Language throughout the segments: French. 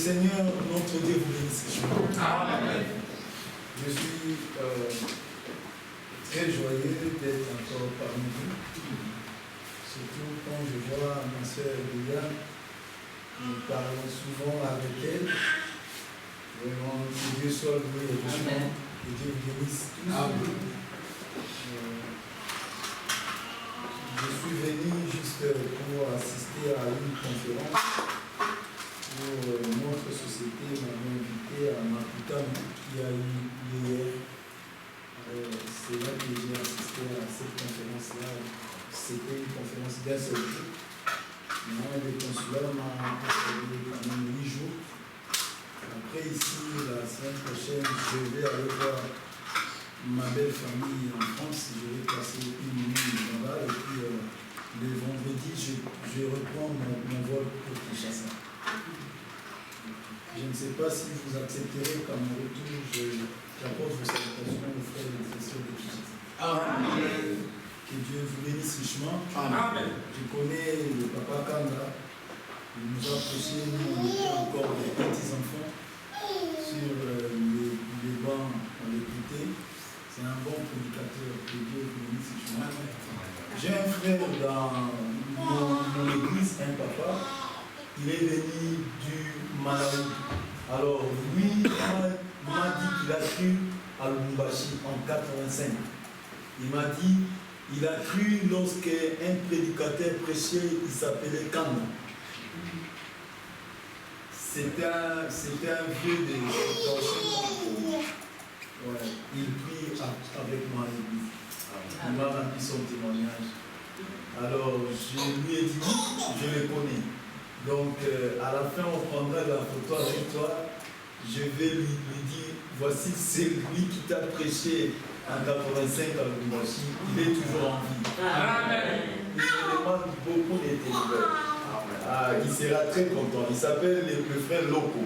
Seigneur, notre Dieu, vous bénisse. Amen. Je suis très joyeux d'être encore parmi vous. Surtout quand je vois ma soeur Liliane, nous parlons souvent avec elle. Vraiment, que Dieu soit loué et béni. Que Dieu vous bénisse tous. Je suis venu juste pour assister à une conférence où notre société m'avait invité à Maputa qui a eu hier. C'est là que j'ai assisté à cette conférence-là. C'était une conférence d'un seul jour. Le consulat m'a accordé quand même 8 jours. Après ici, la semaine prochaine, je vais aller voir ma belle famille en France. Je vais passer une nuit là-bas et puis le vendredi, je reprends mon vol pour Kinshasa. Je ne sais pas si vous accepterez qu'à mon retour, j'apporte vos salutations aux frères et aux sœurs de Kinshasa. Amen. Que Dieu vous bénisse richement. Amen. Je connais le papa Kanda. Il nous a prêché, nous on était encore des petits-enfants sur les bancs, on l'écoutait. C'est un bon prédicateur. Que Dieu vous bénisse richement. J'ai un frère dans mon église, un papa. Il est venu du Malawi. Alors, lui, il m'a dit qu'il a cru à Lubumbashi en 85. Il m'a dit, il a cru lorsqu'un prédicateur prêchait, il s'appelait Kanda. C'était un vieux de ouais, il prie avec moi à l'église. Il m'a rendu son témoignage. Alors, je lui ai dit, je le connais. Donc, à la fin, on prendra la photo avec toi. Je vais lui dire, voici celui qui t'a prêché en 85 à Lubumbashi. Il est toujours en vie. Amen. Il me demande beaucoup d'être il sera très content. Il s'appelle le frère Loco.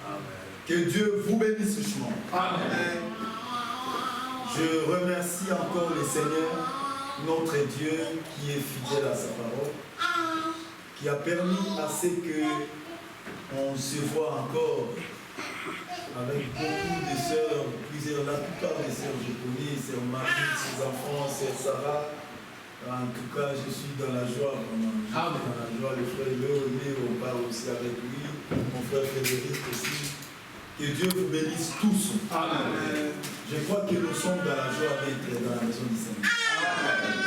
Amen. Que Dieu vous bénisse richement. Amen. Je remercie encore le Seigneur, notre Dieu, qui est fidèle à sa parole, qui a permis à ce qu'on se voit encore avec beaucoup de sœurs, la plupart des sœurs je connais, sœur Marie, ses enfants, sœur Sarah. En tout cas, je suis dans la joie, vraiment. Dans la joie, le frère Léoné, on parle aussi avec lui, mon frère Frédéric aussi. Que Dieu vous bénisse tous. Amen. Je crois que nous sommes dans la joie d'être dans la maison du Seigneur. Amen.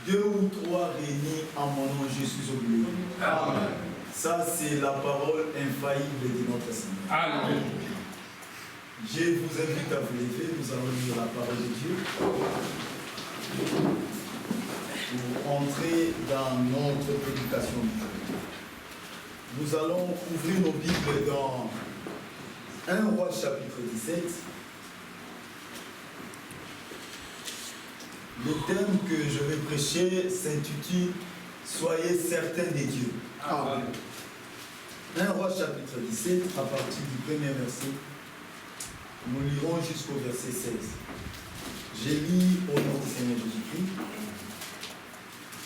2 ou 3 réunis en mon nom, je suis au milieu. Amen. Ça, c'est la parole infaillible de notre Seigneur. Amen. Je vous invite à vous lever, nous allons lire la parole de Dieu pour entrer dans notre prédication du jour. Nous allons ouvrir nos Bibles dans 1 Roi chapitre 17. Le thème que je vais prêcher s'intitule « Soyez certains des dieux ». 1 Roi chapitre 17, à partir du premier verset. Nous lirons jusqu'au verset 16. J'ai lu au nom du Seigneur Jésus-Christ.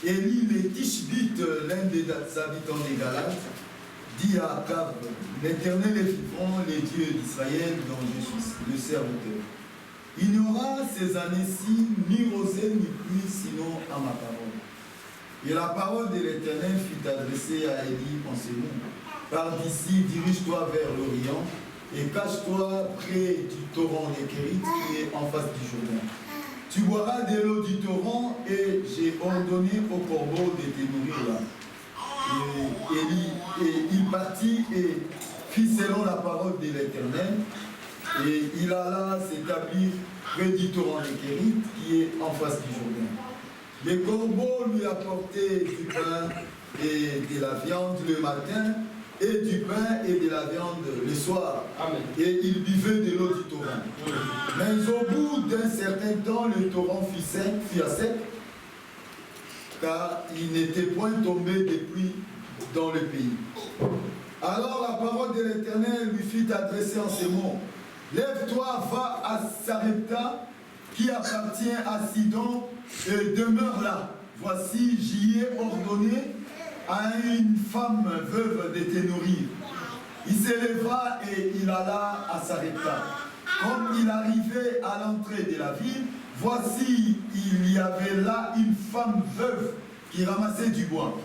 Élie le Tishbite, l'un des habitants des Galates, dit à Akab, l'Éternel est vivant, les dieux d'Israël, dont je suis le serviteur. Il n'y aura ces années-ci ni rosée ni pluie, sinon à ma parole. Et la parole de l'Éternel fut adressée à Élie en ces mots. Pars d'ici, dirige-toi vers l'Orient, et cache-toi près du torrent des Kérith qui est en face du Jourdain. Tu boiras de l'eau du torrent, et j'ai ordonné au corbeau de te nourrir là. Et il partit et fit selon la parole de l'Éternel, et il alla s'établir près du torrent des Kérith qui est en face du Jourdain. Les corbeaux lui apportaient du pain et de la viande le matin, et du pain et de la viande le soir. Amen. Et il buvait de l'eau du torrent. Mais au bout d'un certain temps, le torrent fut à sec, car il n'était point tombé de pluie dans le pays. Alors la parole de l'Éternel lui fut adressée en ces mots. Lève-toi, va à Sarepta, qui appartient à Sidon, et demeure là. Voici, j'y ai ordonné à une femme veuve de te nourrir. Il s'éleva et il alla à Sarepta. Comme il arrivait à l'entrée de la ville, voici, il y avait là une femme veuve qui ramassait du bois.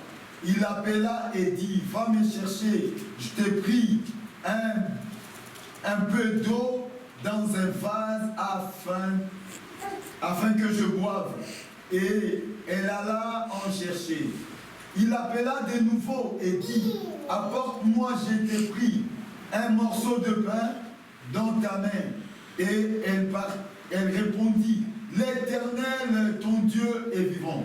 Il l'appela et dit, va me chercher, je t'ai pris un peu d'eau dans un vase afin que je boive. Et elle alla en chercher. Il l'appela de nouveau et dit, apporte-moi, je t'ai pris un morceau de pain dans ta main. Et elle répondit, l'Éternel, ton Dieu, est vivant.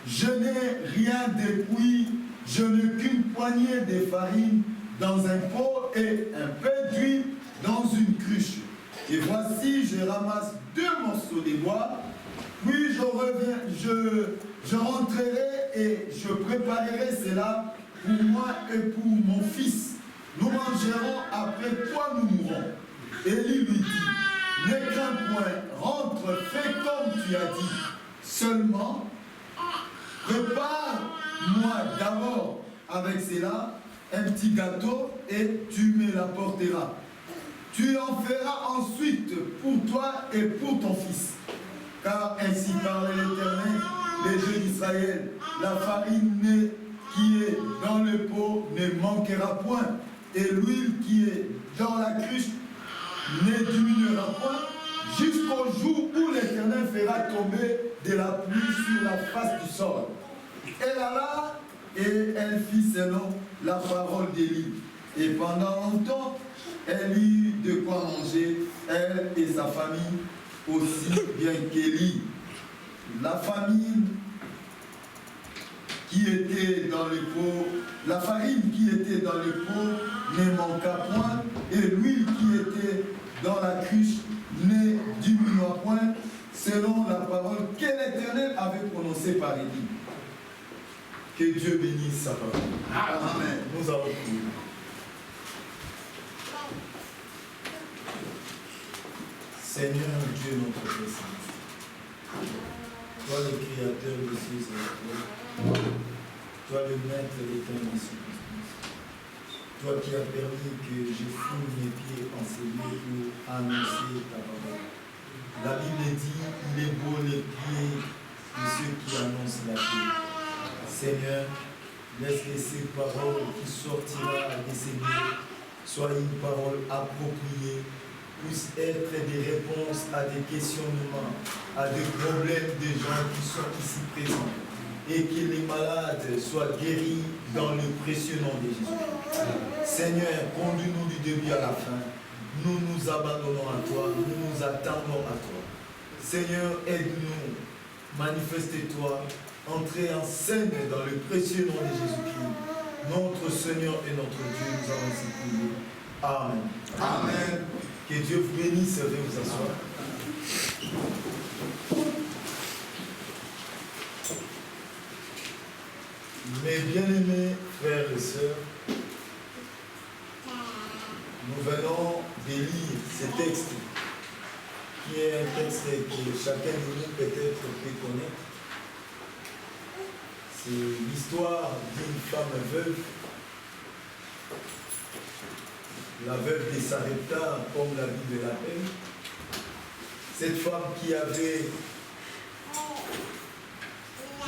Je n'ai rien depuis, je n'ai qu'une poignée de farine dans un pot et un peu d'huile dans une cruche. Et voici, je ramasse 2 morceaux de bois, puis je rentrerai et je préparerai cela pour moi et pour mon fils. Nous mangerons, après quoi nous mourrons. Élie lui dit, n'aie qu'un point, rentre, fais comme tu as dit. Seulement, prépare-moi d'abord avec cela un petit gâteau et tu me l'apporteras. Tu en feras ensuite pour toi et pour ton fils. Car ainsi parle l'Éternel, les Dieux d'Israël, la farine qui est dans le pot ne manquera point, et l'huile qui est dans la cruche ne diminuera point, jusqu'au jour où l'Éternel fera tomber de la pluie sur la face du sol. Elle alla et elle fit selon la parole d'Élie. Et pendant longtemps, elle eut de quoi manger, elle et sa famille, aussi bien qu'Élie. La famine qui était dans le pot, la farine qui était dans le pot ne manqua point, et l'huile qui était dans la cruche ne diminua point, selon la parole que l'Éternel avait prononcée par Élie. Que Dieu bénisse sa parole. Amen. Nous allons prier. Seigneur Dieu notre Père Céleste, toi le Créateur des cieux et de la terre, toi le Maître des temps et des circonstances, toi qui as permis que je foule mes pieds en ces lieux pour annoncer ta parole. La Bible dit, il est beau les pieds de ceux qui annoncent la paix. Seigneur, laisse que ces paroles qui sortiront de ces lieux soient une parole appropriée, puissent être des réponses à des questionnements, à des problèmes des gens qui sont ici présents, et que les malades soient guéris dans le précieux nom de Jésus. Seigneur, conduis-nous du début à la fin. Nous nous abandonnons à toi, nous nous attendons à toi. Seigneur, aide-nous, manifeste-toi, entrez en scène dans le précieux nom de Jésus-Christ. Notre Seigneur et notre Dieu, nous avons ainsi prié. Amen. Amen. Que Dieu vous bénisse, veuillez vous asseoir. Mes bien-aimés frères et sœurs, nous venons de lire ce texte, qui est un texte que chacun de nous peut-être peut connaître. C'est l'histoire d'une femme veuve, la veuve de Sarepta, comme la Bible l'appelle. Cette femme qui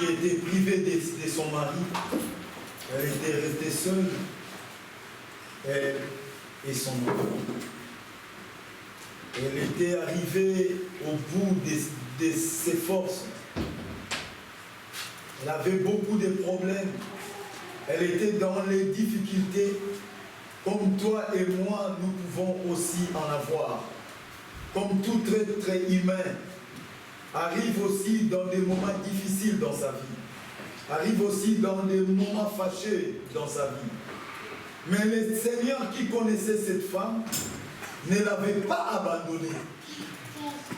était privée de son mari, elle était restée seule, elle et son enfant. Elle était arrivée au bout de ses forces. Elle avait beaucoup de problèmes. Elle était dans les difficultés. Comme toi et moi, nous pouvons aussi en avoir. Comme tout être humain, arrive aussi dans des moments difficiles dans sa vie. Arrive aussi dans des moments fâchés dans sa vie. Mais le Seigneur qui connaissait cette femme ne l'avait pas abandonnée.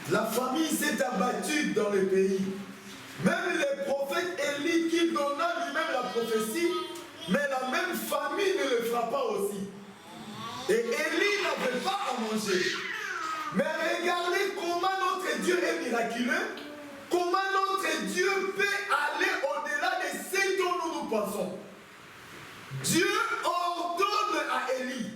La famille s'est abattue dans le pays. Même le prophète Élie qui donna lui-même la prophétie, mais la même famille ne le frappa aussi. Et Élie n'avait pas à manger. Mais regardez comment notre Dieu est miraculeux, comment notre Dieu peut aller au-delà de ce dont nous pensons. Dieu ordonne à Élie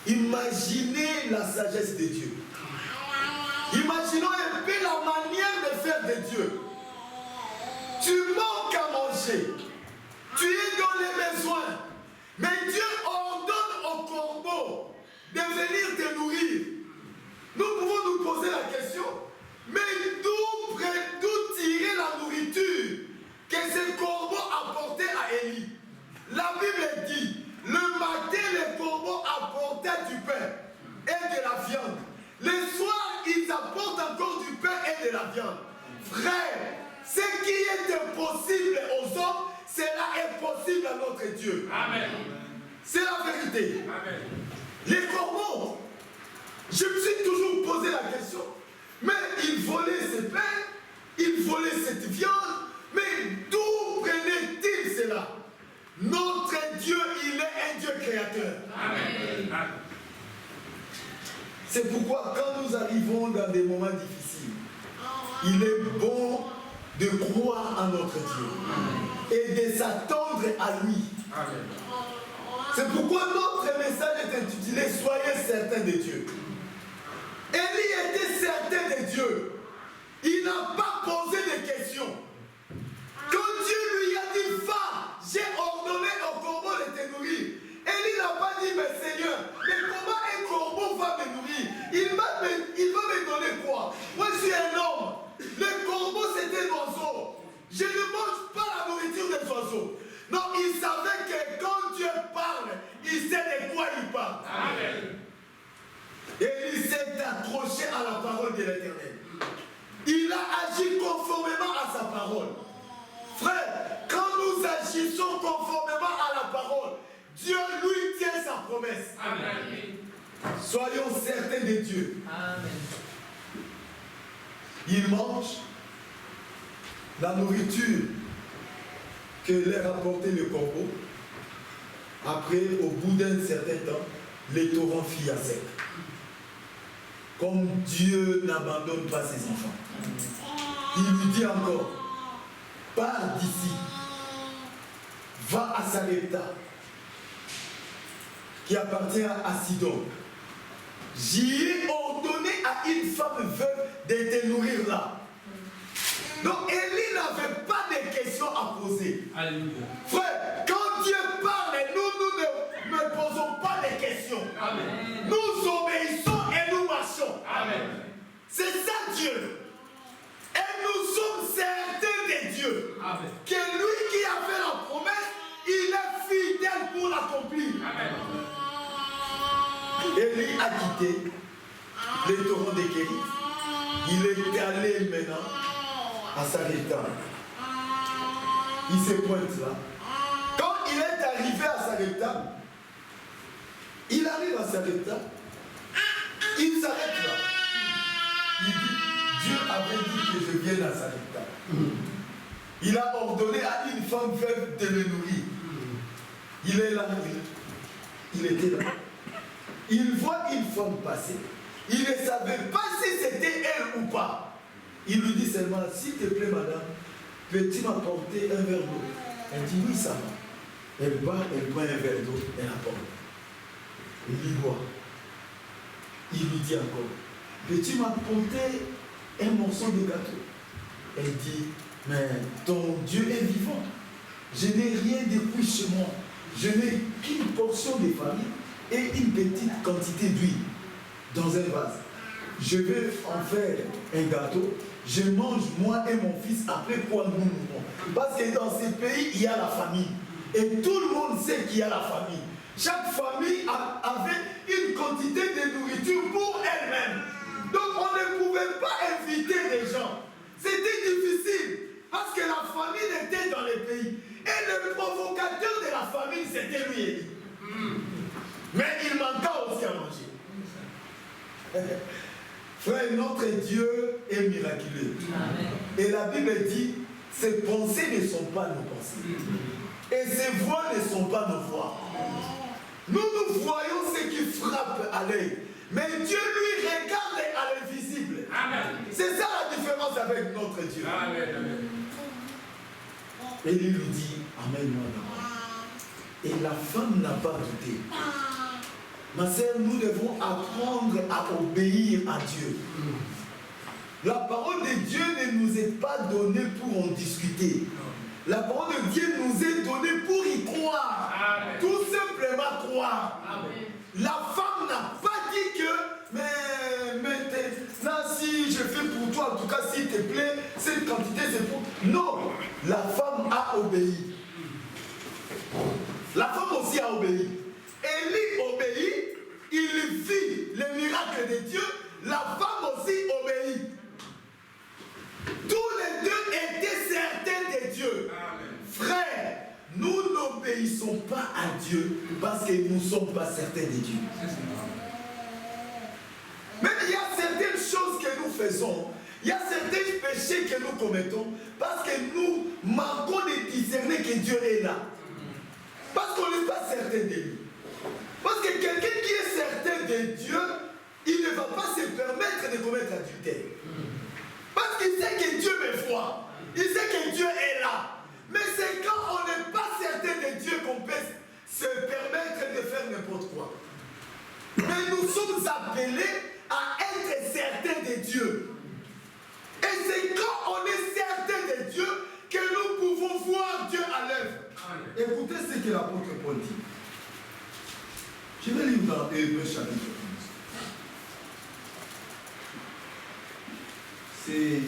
Imaginez la sagesse de Dieu. Imaginons un peu la manière de faire de Dieu. Tu manques à manger. Tu es dans les besoins. Mais Dieu ordonne au corbeau de venir te nourrir. Nous pouvons nous poser la question, mais d'où tirer la nourriture que ce corbeau apportait à Élie? La Bible dit, le matin, les corbeaux apportaient du pain et de la viande. Le soir, ils apportent encore du pain et de la viande. Frère, ce qui est impossible aux hommes, cela est possible à notre Dieu. Amen. C'est la vérité. Amen. Les corbeaux, je me suis toujours posé la question, mais ils volaient ce pain, ils volaient cette viande, mais d'où prenaient-ils cela? Notre Dieu, il est un Dieu créateur. Amen. C'est pourquoi quand nous arrivons dans des moments difficiles, il est bon de croire en notre Dieu et de s'attendre à lui. Amen. C'est pourquoi notre message est intitulé « Soyez certains de Dieu ». Élie était certain de Dieu. Il n'a pas posé de questions. Quand Dieu lui a dit « Va, j'ai ordonné au corbeau de te nourrir », Élie n'a pas dit « Mais Seigneur, mais comment un corbeau va me nourrir? Il va me donner quoi? Moi je suis un homme. Le corbeau c'est un oiseau. Je ne mange pas la nourriture des oiseaux. » Non, il savait que quand Dieu parle, il sait de quoi il parle. Amen. Et il s'est accroché à la parole de l'Éternel. Il a agi conformément à sa parole. Frère, quand nous agissons conformément à la parole, Dieu lui tient sa promesse. Amen. Soyons certains de Dieu. Amen. Il mange la nourriture que leur apportait le corbeau. Après, au bout d'un certain temps, les torrents firent à sec. Comme Dieu n'abandonne pas ses enfants. Il lui dit encore, pars d'ici, va à Sarepta, qui appartient à Sidon. J'y ai ordonné à une femme veuve de te nourrir là. Donc Élie n'avait pas de questions à poser. Alléluia. Frère, quand Dieu parle, nous ne posons pas de questions. Amen. Nous obéissons et nous marchons. Amen. C'est ça Dieu. Et nous sommes certains de Dieu. Amen. Que lui qui a fait la promesse, il est fidèle pour l'accomplir. Amen. Élie a quitté les torrents de Kérit. Il est allé maintenant à Sarepta. Il se pointe là. Quand il est arrivé à Sarepta, il arrive à Sarepta, il s'arrête là. Il dit, Dieu avait dit que je vienne à Sarepta. Il a ordonné à une femme veuve de le nourrir. Il est là, il était là. Il voit une femme passer. Il ne savait pas si c'était elle ou pas. Il lui dit seulement, s'il te plaît madame, peux-tu m'apporter un verre d'eau? Elle dit oui, ça va. Elle va, elle prend un verre d'eau, elle apporte. Il lui boit. Il lui dit encore, peux-tu m'apporter un morceau de gâteau? Elle dit, mais ton Dieu est vivant. Je n'ai rien de plus chez moi. Je n'ai qu'une portion de farine et une petite quantité d'huile dans un vase. Je vais en faire un gâteau. Je mange moi et mon fils, après quoi nous mourrons. Parce que dans ces pays, il y a la famille. Et tout le monde sait qu'il y a la famille. Chaque famille avait une quantité de nourriture pour elle-même. Donc on ne pouvait pas inviter les gens. C'était difficile. Parce que la famille était dans les pays. Et le provocateur de la famille, c'était lui, Élie. Mais il manqua aussi à manger. Frère, notre Dieu est miraculeux. Amen. Et la Bible dit, ses pensées ne sont pas nos pensées. Et ses voix ne sont pas nos voix. Nous voyons ce qui frappe à l'œil. Mais Dieu, lui, regarde à l'invisible. C'est ça la différence avec notre Dieu. Amen. Et il lui dit, amène-moi là. Et la femme n'a pas douté. Ma sœur, nous devons apprendre à obéir à Dieu. La parole de Dieu ne nous est pas donnée pour en discuter. La parole de Dieu nous est donnée pour y croire. Amen. Tout simplement croire. Amen. La femme n'a pas dit que, mais maintenant si je fais pour toi, en tout cas s'il te plaît, cette quantité c'est pour... Non, la femme a obéi. La femme aussi a obéi. Élie obéit, il vit les miracles de Dieu, la femme aussi obéit. Tous les deux étaient certains de Dieu. Amen. Frère, nous n'obéissons pas à Dieu parce que nous ne sommes pas certains de Dieu. Même il y a certaines choses que nous faisons, il y a certains péchés que nous commettons parce que nous manquons de discerner que Dieu est là. Parce qu'on n'est pas certain de lui. Parce que quelqu'un qui est certain de Dieu, il ne va pas se permettre de commettre adultère. Parce qu'il sait que Dieu me voit. Il sait que Dieu est là. Mais c'est quand on n'est pas certain de Dieu qu'on peut se permettre de faire n'importe quoi. Mais nous sommes appelés à être certains de Dieu. Et c'est quand on est certain de Dieu que nous pouvons voir Dieu à l'œuvre. Écoutez ce que l'apôtre Paul dit. Je vais lire dans Hébreux chapitre 11. C'est une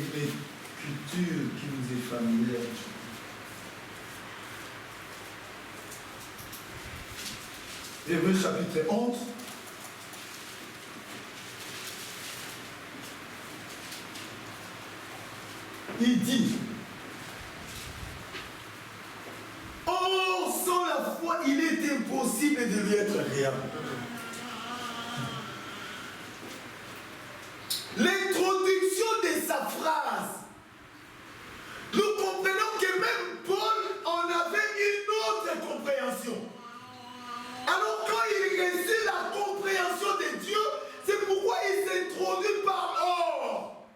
culture qui nous est familière. Hébreux chapitre 11. Il dit, oh, sans la foi, il est impossible de lui être agréable. L'introduction de sa phrase, nous comprenons que même Paul en avait une autre compréhension. Alors quand il reçut la compréhension de Dieu, c'est pourquoi il s'introduit par or.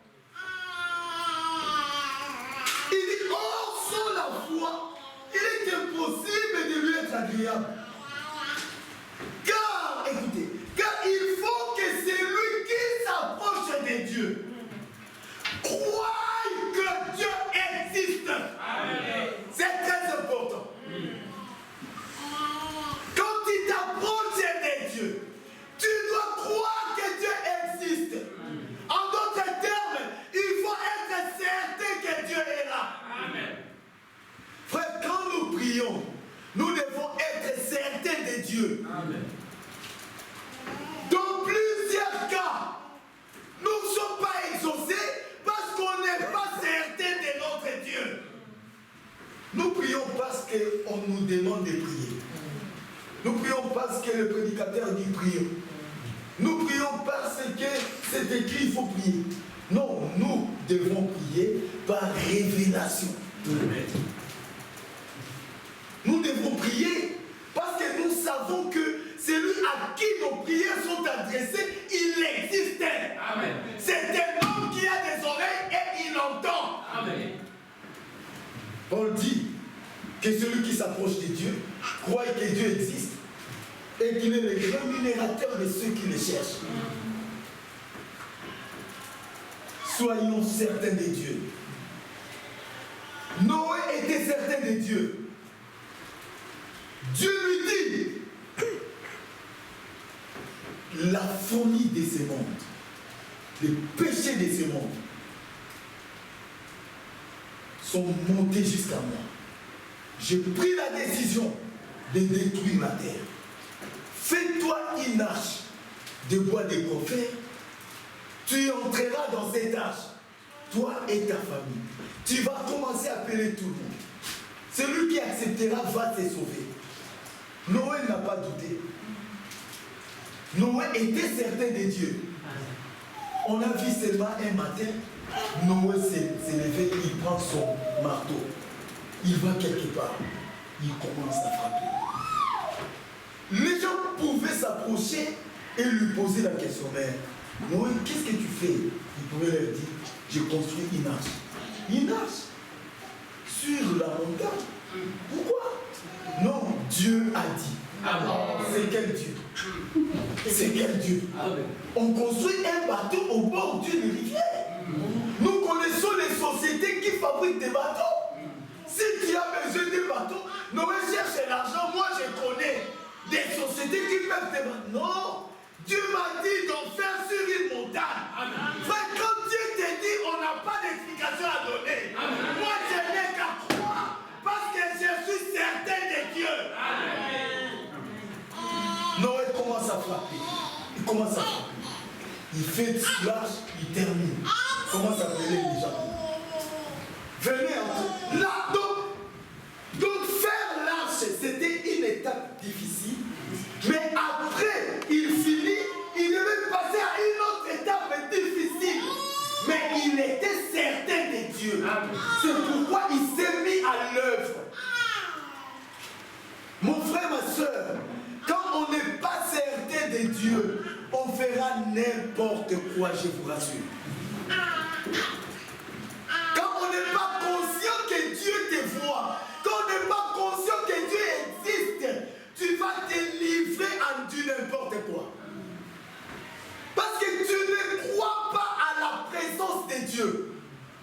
Il dit, or, sans la foi, il est impossible de lui être agréable. Car, écoutez, car il faut que celui qui s'approche de Dieu croie que Dieu existe. Amen. C'est très important. Quand tu t'approches de Dieu, tu dois croire que Dieu existe. En d'autres termes, il faut être certain que Dieu est là. Amen. Frère, quand nous prions, nous devons être certains de Dieu. Amen. Dans plusieurs cas, nous ne sommes pas exaucés parce qu'on n'est pas certain de notre Dieu. Nous prions parce qu'on nous demande de prier. Nous prions parce que le prédicateur dit prions. Nous prions parce que c'est écrit, il faut prier. Non, nous devons prier par révélation. Nous devons prier parce que nous savons que celui à qui nos prières sont adressées, il existait. Amen. C'est un homme qui a des oreilles et il entend. Amen. Paul dit que celui qui s'approche de Dieu croit que Dieu existe et qu'il est le rémunérateur de ceux qui le cherchent. Soyons certains de Dieu. Noé était certain de Dieu. Dieu lui dit, la folie de ce monde, les péchés de ce monde sont montés jusqu'à moi. J'ai pris la décision de détruire la terre. Fais-toi une arche de bois de coffret. Tu entreras dans cette arche, toi et ta famille. Tu vas commencer à appeler tout le monde. Celui qui acceptera va te sauver. Noé n'a pas douté. Noé était certain de Dieu. On a vu seulement un matin, Noé s'est levé, il prend son marteau. Il va quelque part. Il commence à frapper. Les gens pouvaient s'approcher et lui poser la question, mais Noé, qu'est-ce que tu fais? Il pouvait leur dire, j'ai construit une arche. Une arche sur la montagne. Pourquoi? Non, Dieu a dit. C'est quel Dieu? C'est quel Dieu? On construit un bateau au bord d'une rivière. Nous connaissons les sociétés qui fabriquent des bateaux. Si tu as besoin d'un bateau, Noé cherche l'argent. Moi, je connais des sociétés qui peuvent te battre. Non, Dieu m'a dit d'en faire sur une montagne. Frère, quand Dieu te dit, on n'a pas d'explication à donner. Moi, je n'ai qu'à croire parce que je suis certain de Dieu. Noé commence à frapper. Il commence à frapper. Il fait du soulage, il termine. Il commence à appeler les gens. Venez entrer. Là, donc faire l'arche, c'était une étape difficile. Mais après, il finit, il devait passer à une autre étape difficile. Mais il était certain de Dieu. C'est pourquoi il s'est mis à l'œuvre. Mon frère, ma soeur, quand on n'est pas certain de Dieu, on fera n'importe quoi, je vous rassure. Quand on n'est pas conscient que Dieu te voit, quand on n'est pas conscient que Dieu existe, tu vas te livrer en du n'importe quoi. Parce que tu ne crois pas à la présence de Dieu.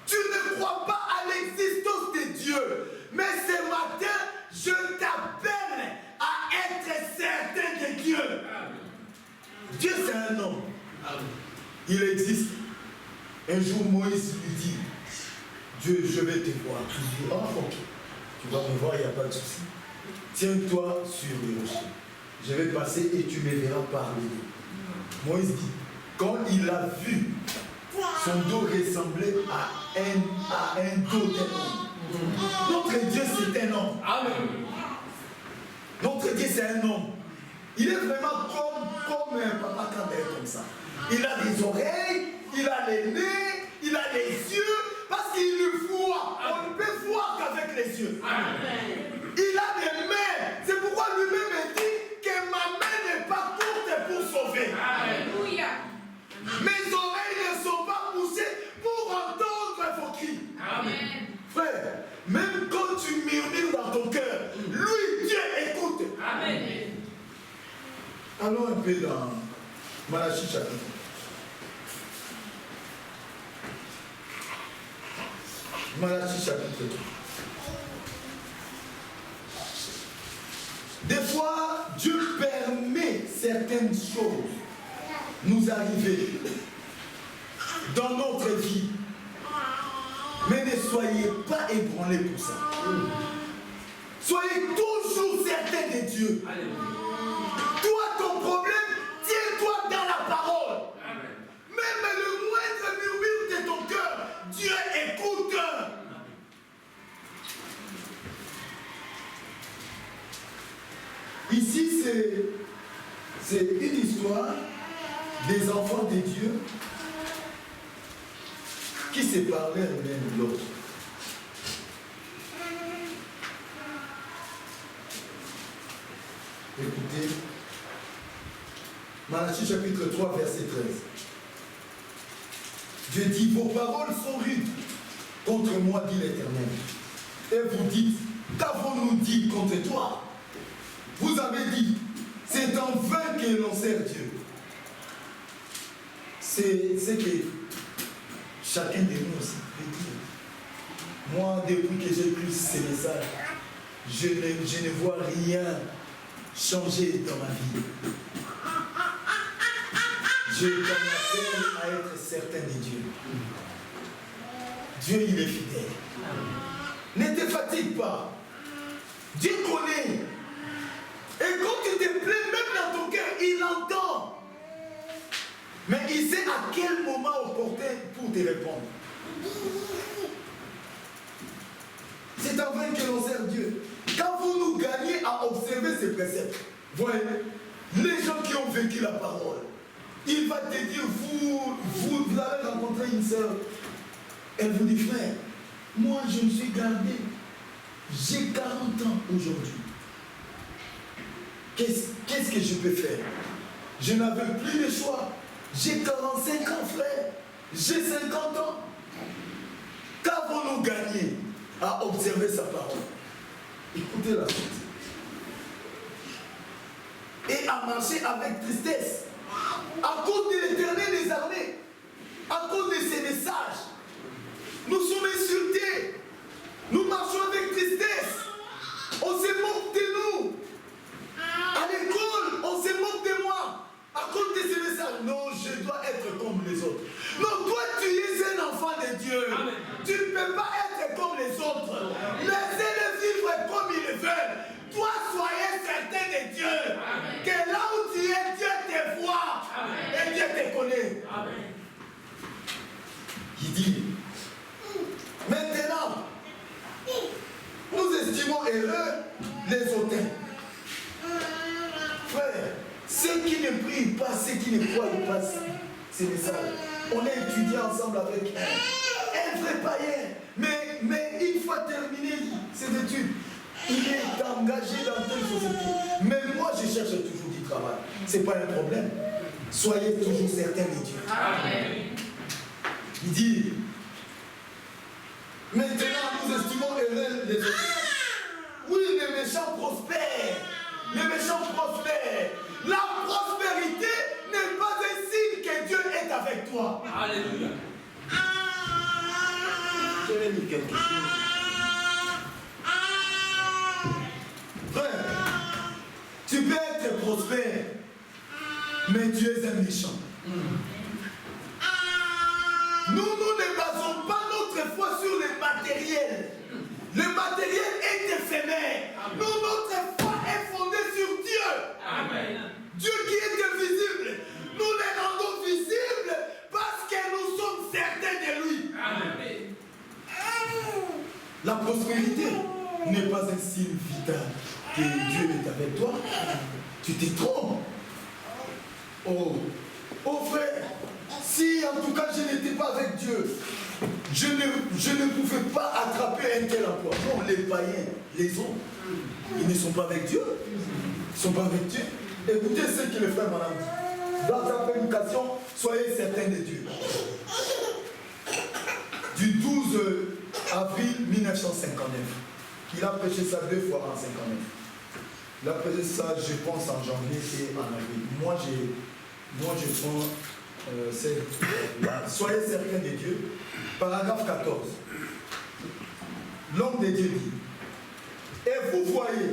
Tu ne crois pas à l'existence de Dieu. Mais ce matin, je t'appelle à être certain de Dieu. Dieu, c'est un homme. Il existe. Un jour, Moïse lui dit, Dieu, je vais te voir. Il dit, oh, ok. Tu vas me voir, il n'y a pas de souci. Tiens-toi sur les rochers. Je vais passer et tu me verras parler. Moïse dit, quand il a vu, son dos ressemblait à un dos d'un homme. Notre Dieu, c'est un homme. Amen. Notre Dieu, c'est un homme. Il est vraiment comme un papa quand il est comme ça. Il a des oreilles, il a les nez, il a les yeux, parce qu'il le voit. On ne peut voir qu'avec les yeux. Amen. Il a des mains. C'est pourquoi lui-même dit que ma main n'est pas courte pour sauver. Alléluia. Mes oreilles ne sont pas poussées pour entendre vos cris. Amen. Frère, même quand tu murmures dans ton cœur, lui, Dieu écoute. Amen. Allons un peu dans Malachie chapitre. Malachie chapitre 3. Des fois, Dieu permet certaines choses nous arriver dans notre vie. Mais ne soyez pas ébranlés pour ça. Soyez toujours certains de Dieu. Toi, ton problème, tiens-toi dans la parole. Même le moindre murmure de ton cœur, Dieu écoute. Ici, c'est une histoire des enfants de Dieu qui se parlaient l'un de l'autre. Écoutez, Malachie chapitre 3, verset 13. Dieu dit, vos paroles sont rudes contre moi, dit l'Éternel. Et vous dites, qu'avons-nous dit contre toi? Vous avez dit, c'est en vain que l'on sert Dieu. C'est ce que chacun de nous aussi peut dire. Moi, depuis que j'ai pris ces messages, je ne vois rien changer dans ma vie. Je t'en appelle à être certain de Dieu. Dieu, il est fidèle. Ne te fatigue pas. Dieu connaît. Et quand tu te plains, même dans ton cœur, il entend. Mais il sait à quel moment opportun pour te répondre. C'est en vain que l'on sert Dieu. Quand vous nous gagnez à observer ces préceptes, voyez, les gens qui ont vécu la parole, il va te dire, vous avez rencontré une sœur, elle vous dit, frère, moi je me suis gardé, j'ai 40 ans aujourd'hui. Qu'est-ce que je peux faire? Je n'avais plus de choix. J'ai 45 ans, frère. J'ai 50 ans. Qu'avons-nous gagné à observer sa parole? Écoutez la suite. à marcher avec tristesse. À cause de l'Éternel des armées, à cause de ses messages, nous sommes insultés. Nous marchons avec tristesse. On se moque de nous. À l'école, on se moque de moi. À cause de ces messages. Non, je dois être comme les autres. Non, toi, tu es un enfant de Dieu. Amen. Tu ne peux pas être comme les autres. Laissez-les vivre comme ils veulent. Toi, soyez certain de Dieu. Amen. Que là où tu es, Dieu te voit. Amen. Et Dieu te connaît. Amen. Il dit, maintenant, nous estimons heureux les hautains. Frère, ceux qui ne prient pas, ceux qui ne croient pas ces messages, on est étudié ensemble avec un vrai païen, mais une fois terminé ses études, il est engagé dans telle société. Mais moi, je cherche toujours du travail. Ce n'est pas un problème. Soyez toujours certains de Dieu. Amen. Il dit, maintenant nous estimons heureux les autres. Oui, les méchants prospèrent. Les méchants prospèrent. La prospérité n'est pas un signe que Dieu est avec toi. Alléluia. Je vais lire quelque chose. Frère, tu peux être prospère, mais tu es un méchant. Nous ne basons pas notre foi sur le matériel. Le matériel est éphémère. Nous, notre foi est fondée sur Dieu. Amen. Dieu qui est invisible. Nous les rendons visibles parce que nous sommes certains de lui. Amen. La prospérité n'est pas un signe vital que Dieu est avec toi. Tu te trompes. Oh frère, si en tout cas je n'étais pas avec Dieu, je ne pouvais pas attraper un tel emploi. Non, les païens, les autres, ils ne sont pas avec Dieu. Ils ne sont pas avec Dieu. Écoutez ce que le frère m'a dit. Dans sa prédication, soyez certains de Dieu. Du 12 avril 1959. Il a prêché ça 2 fois en 59. Il a prêché ça, je pense, en janvier et en avril. Moi, je prends soyez certains de Dieu. Paragraphe 14. L'homme de Dieu dit, et vous voyez,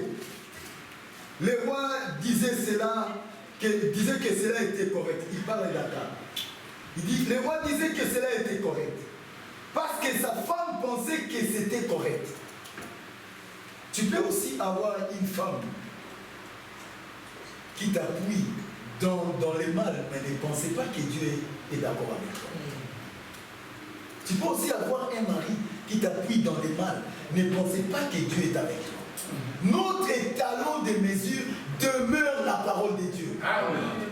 le roi disait que cela était correct. Il parle d'Akab. Il dit, le roi disait que cela était correct. Parce que sa femme pensait que c'était correct. Tu peux aussi avoir une femme qui t'appuie dans les mal, mais ne pensez pas que Dieu est d'accord avec toi. Tu peux aussi avoir un mari qui t'appuie dans les mal, ne pensez pas que Dieu est avec toi. Notre étalon de mesure demeure la parole de Dieu. Amen.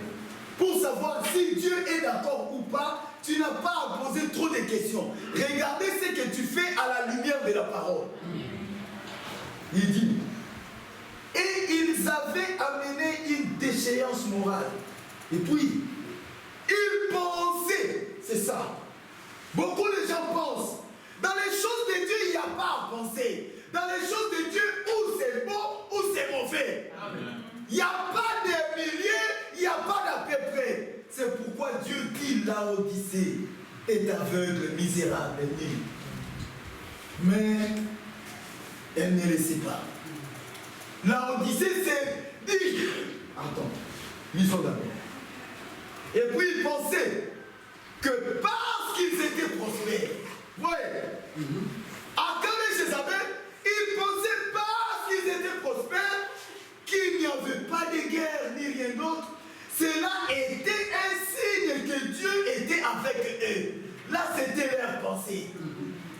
Pour savoir si Dieu est d'accord ou pas, tu n'as pas à poser trop de questions. Regardez ce que tu fais à la lumière de la parole. Il dit, et ils avaient amené une déchéance morale. Et puis, ils pensaient, c'est ça. Beaucoup de gens pensent. Dans les choses de Dieu, il n'y a pas à penser. Dans les choses de Dieu, où c'est bon, ou c'est mauvais. Il n'y a pas de milliers, il n'y a pas d'à peu près. C'est pourquoi Dieu dit Laodicée est aveugle, misérable, nul. Mais elle ne le sait pas. Laodicée, c'est dire. Attends, lisons d'abord. Et puis ils pensaient que parce qu'ils étaient prospères, voyez, Akab et Jézabel, ils pensaient parce qu'ils étaient prospères qu'il n'y avait pas de guerre ni rien d'autre. Cela était un signe que Dieu était avec eux. Là, c'était leur pensée.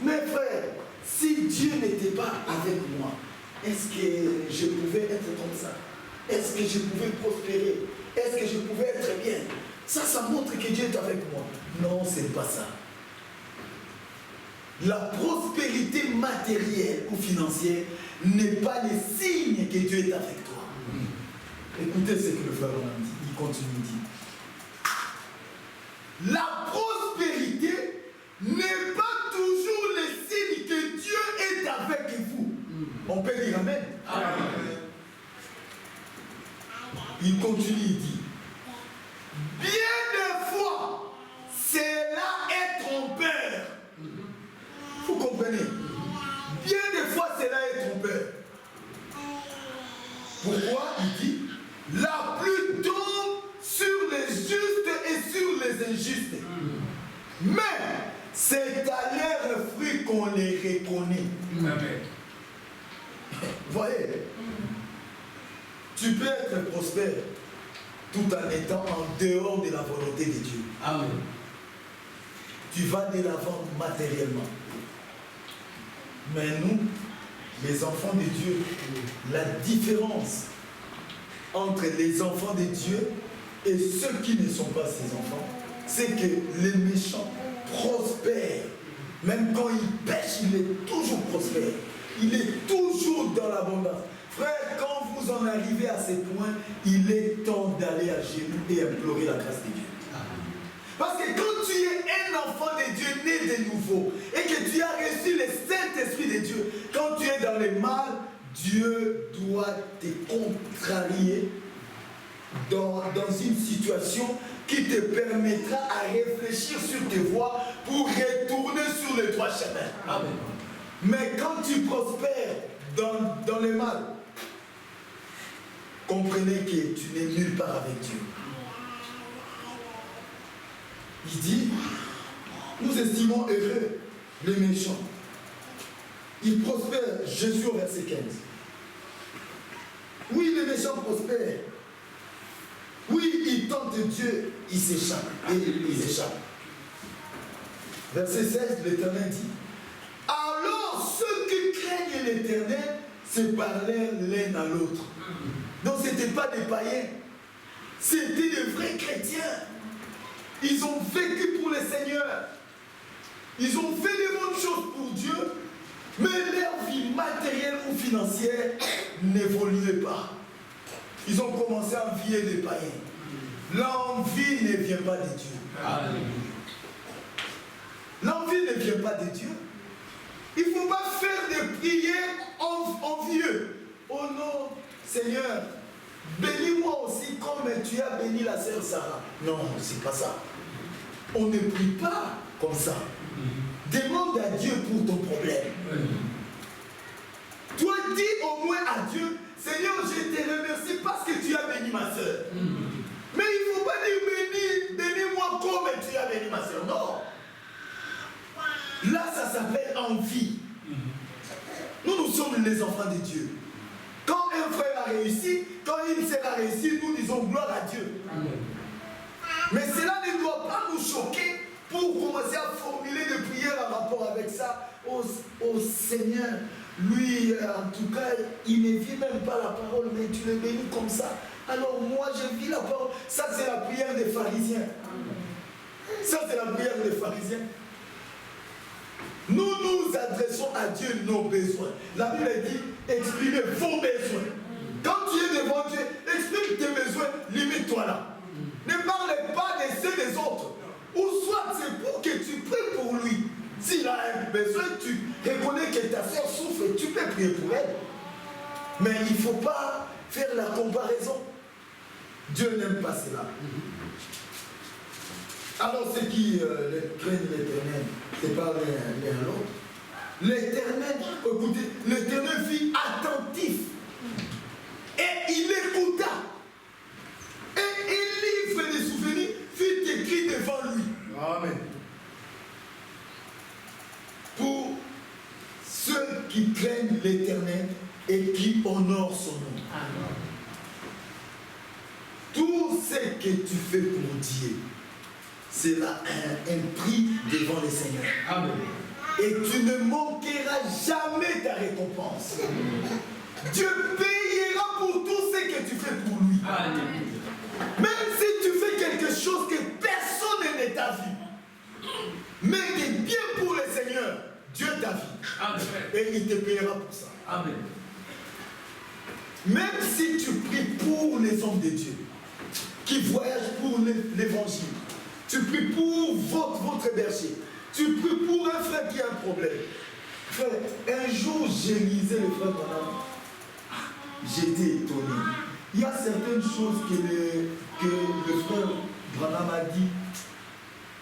Mais frère, si Dieu n'était pas avec moi, est-ce que je pouvais être comme ça? Est-ce que je pouvais prospérer? Est-ce que je pouvais être bien? Ça montre que Dieu est avec moi. Non, ce n'est pas ça. La prospérité matérielle ou financière n'est pas le signe que Dieu est avec toi. Écoutez ce que le frère Roland dit. Il continue, dit. La prospérité n'est pas toujours le signe que Dieu est avec vous. On peut dire Amen. Amen. il continue, il dit, bien des fois, cela est trompeur. Vous comprenez? Bien des fois, cela est trompeur. Pourquoi? Il dit, la pluie tombe sur les justes et sur les injustes. Mais c'est à leurs fruits qu'on les reconnaît. Amen. Voyez, tu peux être prospère tout en étant en dehors de la volonté de Dieu. Amen. Tu vas de l'avant matériellement. Mais nous, les enfants de Dieu, la différence entre les enfants de Dieu et ceux qui ne sont pas ses enfants, c'est que les méchants prospèrent. Même quand ils pêchent, il est toujours prospère. Il est toujours dans l'abondance. Frère, quand vous en arrivez à ce point, il est temps d'aller à genoux et implorer la grâce de Dieu. Parce que quand tu es un enfant de Dieu né de nouveau et que tu as reçu le Saint-Esprit de Dieu, quand tu es dans le mal, Dieu doit te contrarier dans une situation qui te permettra à réfléchir sur tes voies pour retourner sur le droit chemin. Amen. Mais quand tu prospères dans le mal, comprenez que tu n'es nulle part avec Dieu. Il dit, nous estimons heureux les méchants. Ils prospèrent, Jésus au verset 15. Oui, les méchants prospèrent. Oui, ils tentent Dieu, ils s'échappent. Et ils échappent. Verset 16, l'Éternel dit, alors ceux qui craignent l'Éternel se parlèrent l'un à l'autre. Donc ce n'étaient pas des païens, c'était des vrais chrétiens. Ils ont vécu pour le Seigneur. Ils ont fait des bonnes choses pour Dieu, mais leur vie matérielle ou financière n'évoluait pas. Ils ont commencé à envier les païens. L'envie ne vient pas de Dieu. L'envie ne vient pas de Dieu. Il ne faut pas faire des prières envieux. Oh non, Seigneur, bénis-moi aussi comme tu as béni la sœur Sarah. Non, c'est pas ça. On ne prie pas comme ça. Demande à Dieu pour ton problème. Toi, dis au moins à Dieu, Seigneur, je te remercie parce que tu as béni ma sœur. Mais il ne faut pas dire bénis-moi comme tu as béni ma sœur. Non. Là, ça s'appelle envie. Nous sommes les enfants de Dieu. Quand un frère a réussi, quand une sœur a réussi, nous disons gloire à Dieu. Mais cela ne doit pas nous choquer pour commencer à formuler des prières en rapport avec ça. Oh Seigneur, lui, en tout cas, il ne vit même pas la parole, mais tu le bénis comme ça. Alors moi, je vis la parole. Ça, c'est la prière des pharisiens. Ça, c'est la prière des pharisiens. Nous nous adressons à Dieu nos besoins. La Bible dit, exprimez vos besoins. Quand tu es devant Dieu, exprime tes besoins, limite-toi là. Ne parle pas de ceux des autres. Ou soit c'est pour que tu pries pour lui. S'il a un besoin, tu reconnais que ta soeur souffre et tu peux prier pour elle. Mais il ne faut pas faire la comparaison. Dieu n'aime pas cela. Alors ceux qui craignent l'Éternel, c'est pas l'un à l'autre. L'Éternel, écoutez, l'Éternel fut attentif. Et il écouta. Et un livre de souvenirs fut écrit devant lui. Amen. Pour ceux qui craignent l'Éternel et qui honorent son nom. Amen. Tout ce que tu fais pour Dieu, c'est là un prix devant le Seigneur. Amen. Et tu ne manqueras jamais ta récompense. Amen. Dieu payera pour tout ce que tu fais pour lui. Amen. Même si tu fais quelque chose que personne ne t'a vu, mais qui est bien pour le Seigneur, Dieu t'a vu. Amen. Et il te payera pour ça. Amen. Même si tu pries pour les hommes de Dieu, qui voyagent pour l'évangile, tu pries pour votre berger, tu pries pour un frère qui a un problème. Frère, un jour j'ai lisé le frère Branham. J'étais étonné. il y a certaines choses que le frère Branham a dit.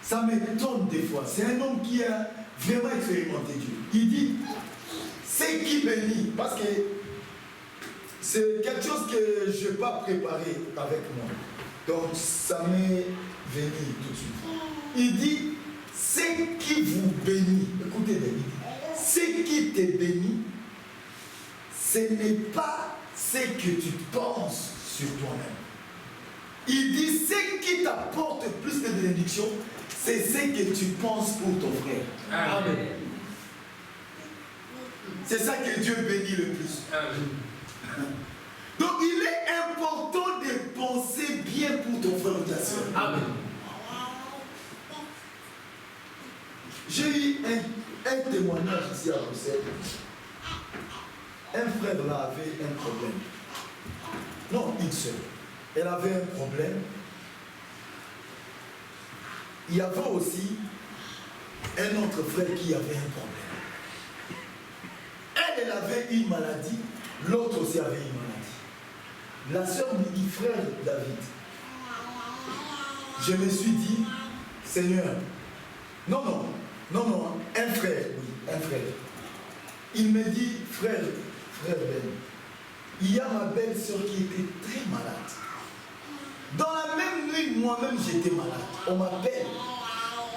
Ça m'étonne des fois. C'est un homme qui a vraiment expérimenté Dieu. Il dit, c'est qui bénit, parce que c'est quelque chose que je n'ai pas préparé avec moi. Donc ça m'est venu tout de suite. Il dit, c'est qui vous bénit. Écoutez bien, il dit, c'est qui te bénit, ce n'est pas ce que tu penses sur toi-même. Il dit, ce qui t'apporte plus de bénédiction, c'est ce que tu penses pour ton frère. Amen. C'est ça que Dieu bénit le plus. Amen. Donc il est important de penser bien pour ton frère ou ta soeur. Amen. J'ai eu un témoignage ici à Bruxelles. Un frère là avait un problème. Non, une seule. Elle avait un problème. Il y avait aussi un autre frère qui avait un problème. Elle avait une maladie, l'autre aussi avait une maladie. La sœur me dit, frère David, je me suis dit, Seigneur, non, un frère, oui, un frère. Il me dit, frère Ben, il y a ma belle-sœur qui était très malade. Dans la même nuit, moi-même, j'étais malade. On m'appelle.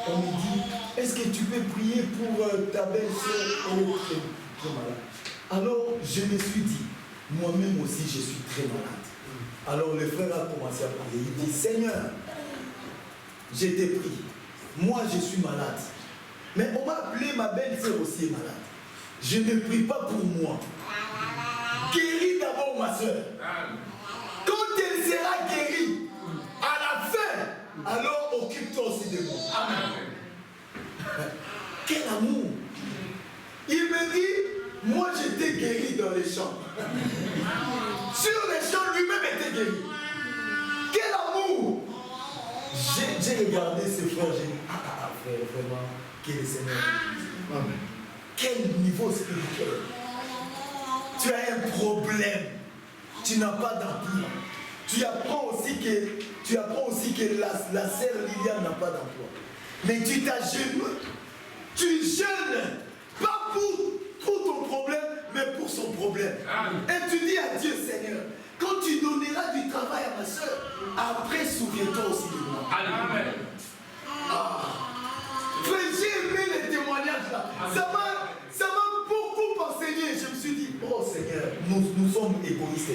On me dit, est-ce que tu peux prier pour ta belle-sœur? Elle est très, très malade. Alors, je me suis dit, moi-même aussi, je suis très malade. Alors, le frère a commencé à prier. Il dit, Seigneur, je t'ai pris. Moi, je suis malade. Mais on m'a appelé, ma belle-sœur aussi est malade. Je ne prie pas pour moi. Guéris d'abord ma soeur. Quand elle sera guérie, à la fin, alors occupe-toi aussi de moi. Amen. Quel amour. Il me dit, moi j'étais guéri dans les champs. Sur les champs, lui-même était guéri. Quel amour. J'ai regardé ce frère, j'ai dit, frère, vraiment, quel est le Seigneur. Amen. Quel niveau spirituel. Tu as un problème. Tu n'as pas d'emploi. Tu apprends aussi que la sœur Liliane n'a pas d'emploi. Mais tu t'agenouilles. Tu jeûnes. Pas pour ton problème, mais pour son problème. Amen. Et tu dis à Dieu, Seigneur, quand tu donneras du travail à ma sœur, après souviens-toi aussi de moi. Amen. J'ai aimé les témoignages là. Ça m'a beaucoup enseigné. Je me suis dit, oh Seigneur, nous sommes égoïstes.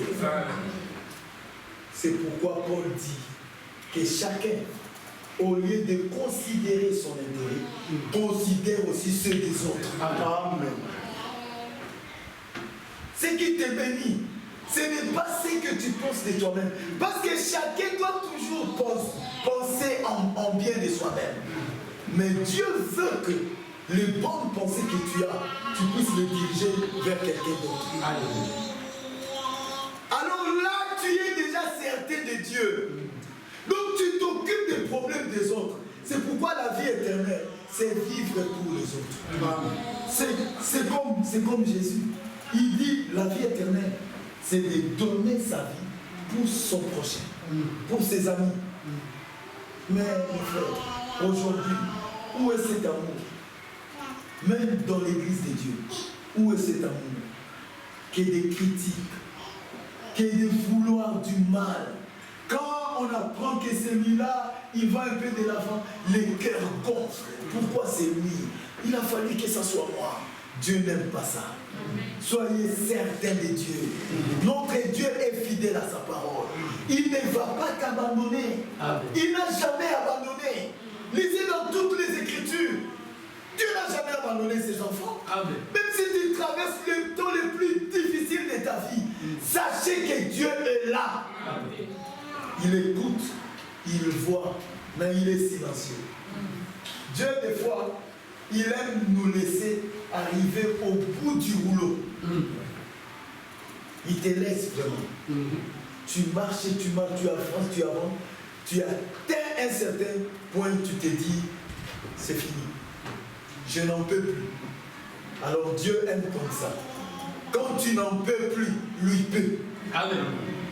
C'est pourquoi Paul dit que chacun, au lieu de considérer son intérêt, considère aussi ceux des autres. Amen. Ce qui te bénit, ce n'est pas ce que tu penses de toi-même. Parce que chacun doit toujours penser en bien de soi-même. Mais Dieu veut que les bonnes pensées que tu as, tu puisses les diriger vers quelqu'un d'autre. Alors là, tu es déjà certain de Dieu. Donc tu t'occupes des problèmes des autres. C'est pourquoi la vie éternelle, c'est vivre pour les autres. C'est comme Jésus. Il dit, la vie éternelle, c'est de donner sa vie pour son prochain, pour ses amis. Mais mon frère, aujourd'hui, où est cet amour? Même dans l'église de Dieu, où est cet amour? Que des critiques, que de vouloir du mal. Quand on apprend que celui-là, il va un peu de l'avant, les cœurs gonflent. Pourquoi c'est lui? Il a fallu que ça soit moi. Dieu n'aime pas ça. Soyez certains de Dieu. Notre Dieu est fidèle à sa parole. Il ne va pas t'abandonner. Il n'a jamais abandonné. Lisez dans toutes les Écritures. Dieu n'a jamais abandonné ses enfants. Amen. Même si tu traverses le temps le plus difficile de ta vie, sachez que Dieu est là. Amen. Il écoute, il voit, mais il est silencieux. Dieu, des fois, il aime nous laisser arriver au bout du rouleau. Il te laisse vraiment. Tu marches, tu avances, tu atteins un certain point, tu te dis, c'est fini. Je n'en peux plus. Alors Dieu aime comme ça. Quand tu n'en peux plus, lui peut. Amen.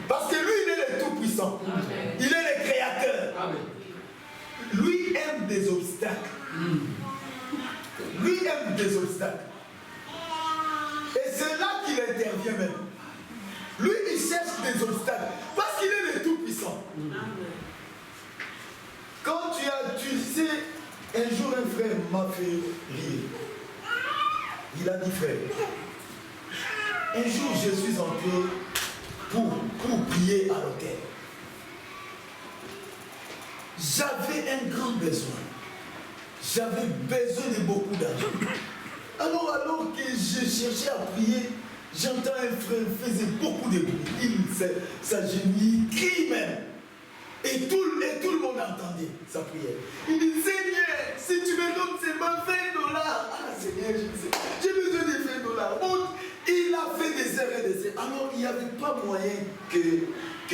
Parce que lui, il tout-puissant. Il est le créateur. Lui aime des obstacles. Lui aime des obstacles. Et c'est là qu'il intervient même. Lui, il cherche des obstacles. Parce qu'il est le tout-puissant. Quand tu sais, un jour un frère m'a fait rire. Il a dit, frère, un jour je suis entré pour prier à l'hôtel. J'avais un grand besoin. J'avais besoin de beaucoup d'argent. Alors que je cherchais à prier, j'entends un frère faisait beaucoup de bruit. Il s'agenouille, il crie même. Et tout le monde entendait sa prière. Il dit, Seigneur, si tu me donnes seulement $20. Ah Seigneur, j'ai besoin de $20. Bon, il a fait des heures et des heures. Alors il n'y avait pas moyen que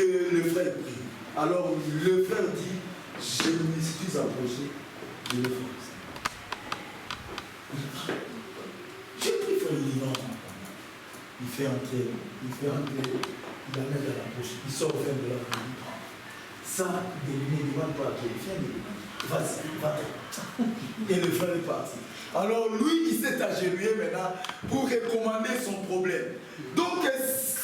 le frère prie. Alors le frère dit, je me suis approché de le frère. Je prie, frère, il dit non. Il fait entrer, il la met dans la poche, il sort au fin de la vie. Ça, ne demande pas à Dieu. Vas-y, va. Et le frère est parti. Alors lui, il s'est agenouillé maintenant pour recommander son problème. Donc,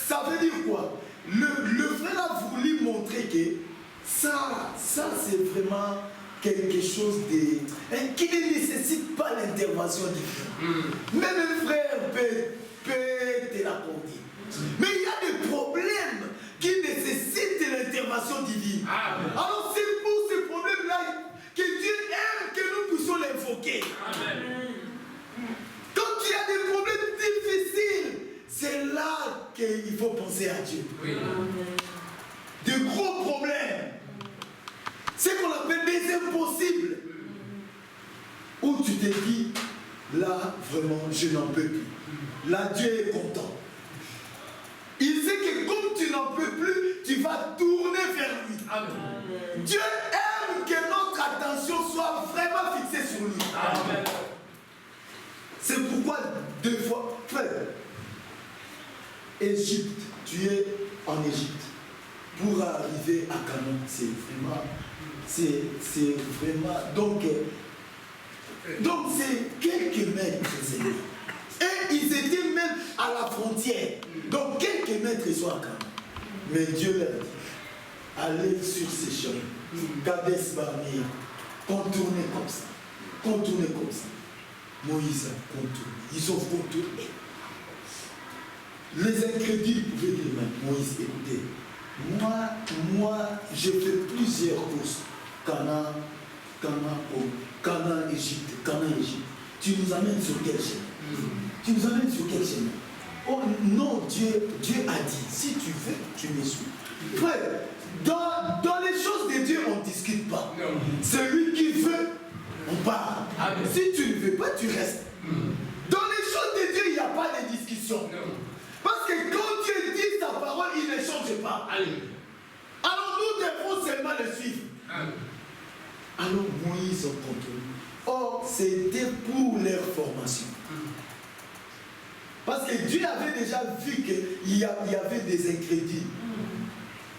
ça veut dire quoi? Le frère a voulu montrer que ça c'est vraiment quelque chose qui ne nécessite pas l'intervention divine. Même un frère peut te l'accorder. Mais il y a des problèmes qui nécessitent l'intervention divine. Alors c'est pour ces problèmes-là que Dieu aime que nous puissions l'invoquer. Quand il y a des problèmes difficiles, c'est là qu'il faut penser à Dieu. De gros problèmes. C'est qu'on appelle des impossibles. Où tu te dis, là vraiment je n'en peux plus. Là Dieu est content. Il sait que comme tu n'en peux plus, tu vas tourner vers lui. Amen. Dieu aime que notre attention soit vraiment fixée sur lui. Amen. C'est pourquoi deux fois, frère, Égypte, tu es en Égypte. Pour arriver à Canaan, c'est vraiment, donc c'est quelques mètres, Seigneur. Et ils étaient même à la frontière. Donc quelques mètres ils sont à Canaan. Mais Dieu leur dit, allez sur ces chemins. Kades Barnea, contournez comme ça. Contournez comme ça. Moïse a contourné. Ils ont contourné. Les incrédules pouvaient dire, Moïse, écoutez, moi, j'ai fait plusieurs courses. Canaan, Égypte. Tu nous amènes sur quel chemin? Tu nous amènes sur quel chemin? Oh non, Dieu a dit, si tu veux, tu me suis. Frère, dans les choses de Dieu, on ne discute pas. Celui qui veut, on parle. Amen. Si tu ne veux pas, tu restes. Dans les choses de Dieu, il n'y a pas de discussion. Parce que quand Dieu dit sa parole, il ne change pas. Alors nous devons seulement le suivre. Alors Moïse a contrôlé. Or, c'était pour leur formation. Parce que Dieu avait déjà vu qu'il y avait des incrédules,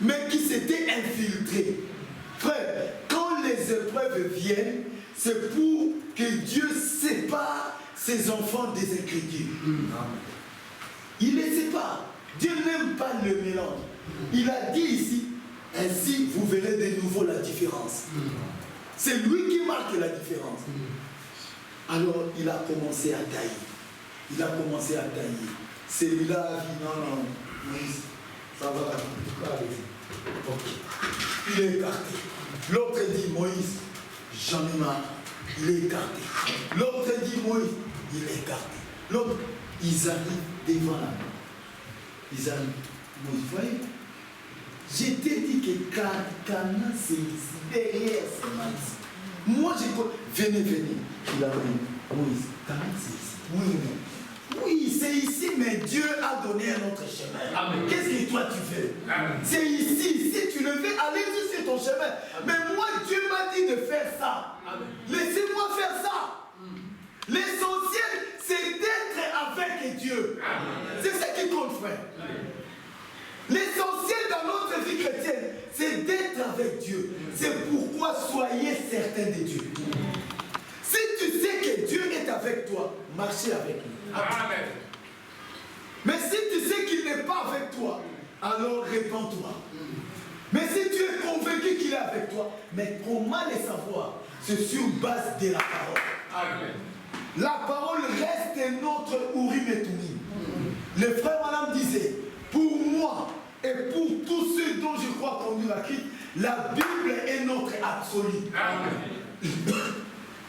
mais qui s'étaient infiltrés. Frère, quand les épreuves viennent, c'est pour que Dieu sépare ses enfants des incrédules. Il les sépare. Dieu n'aime pas le mélange. Il a dit ici, ainsi vous verrez de nouveau la différence. C'est lui qui marque la différence. Alors il a commencé à tailler. Il a commencé à tailler. Celui-là a dit non, Moïse, ça va, ok. Il est écarté. L'autre dit Moïse, j'en ai marre. Il est écarté. L'autre dit Moïse, il est écarté. L'autre, ils arrivent devant la main. Ils arrivent. Moïse, vous voyez, je t'ai dit que Canaan c'est ici, derrière c'est ici. Moi j'ai venez. Il a dit, Moïse, Canaan c'est ici. Oui, c'est ici, mais Dieu a donné un autre chemin. Qu'est-ce que toi tu fais? C'est ici. Si tu le fais, allez sur ton chemin. Amen. Mais moi, Dieu m'a dit de faire ça. Laissez-moi faire ça. L'essentiel, c'est d'être avec Dieu. C'est ce qui compte, frère. L'essentiel dans notre vie chrétienne, c'est avec Dieu. C'est pourquoi soyez certains de Dieu. Si tu sais que Dieu est avec toi, marchez avec lui. Amen. Mais si tu sais qu'il n'est pas avec toi, alors répands-toi. Mais si tu es convaincu qu'il est avec toi, mais comment le savoir? C'est sur base de la parole. Amen. La parole reste notre Urim et Tumim. Le frère Madame disait, pour moi et pour tous ceux dont je crois conduire la Christ, la Bible est notre absolu. Amen.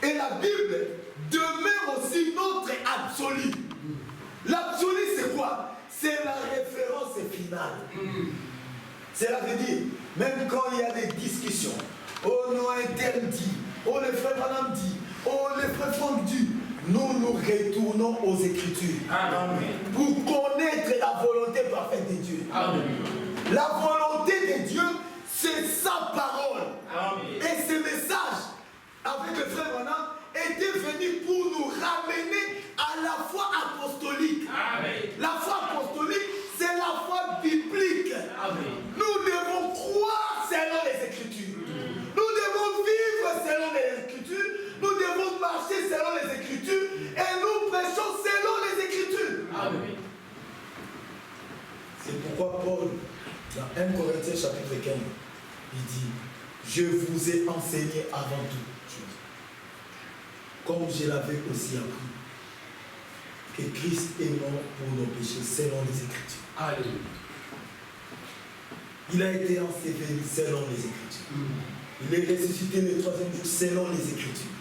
Et la Bible demeure aussi notre absolu. L'absolu c'est quoi? C'est la référence finale. Cela veut dire, même quand il y a des discussions, oh non, tel dit, oh le frère Madame dit, oh le frère Franck dit, nous nous retournons aux Écritures. Amen. Pour connaître la volonté parfaite de Dieu. Amen. La volonté de Dieu, c'est sa parole. Amen. Et ce message, avec le frère Madame, était venu pour nous ramener à la foi apostolique. Amen. La foi apostolique, c'est la foi biblique. Amen. Nous devons croire selon les Écritures. Nous devons vivre selon les Écritures. Nous devons marcher selon les Écritures. Et nous prêchons selon les Écritures. Amen. C'est pourquoi Paul, dans 1 Corinthiens chapitre 15, il dit, je vous ai enseigné avant toute chose, comme je l'avais aussi appris, que Christ est mort pour nos péchés selon les Écritures. Alléluia. Il a été enseveli selon les Écritures. Il est ressuscité le 3e jour selon les Écritures.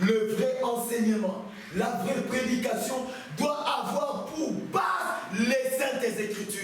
Le vrai enseignement, la vraie prédication doit avoir pour base les saintes Écritures.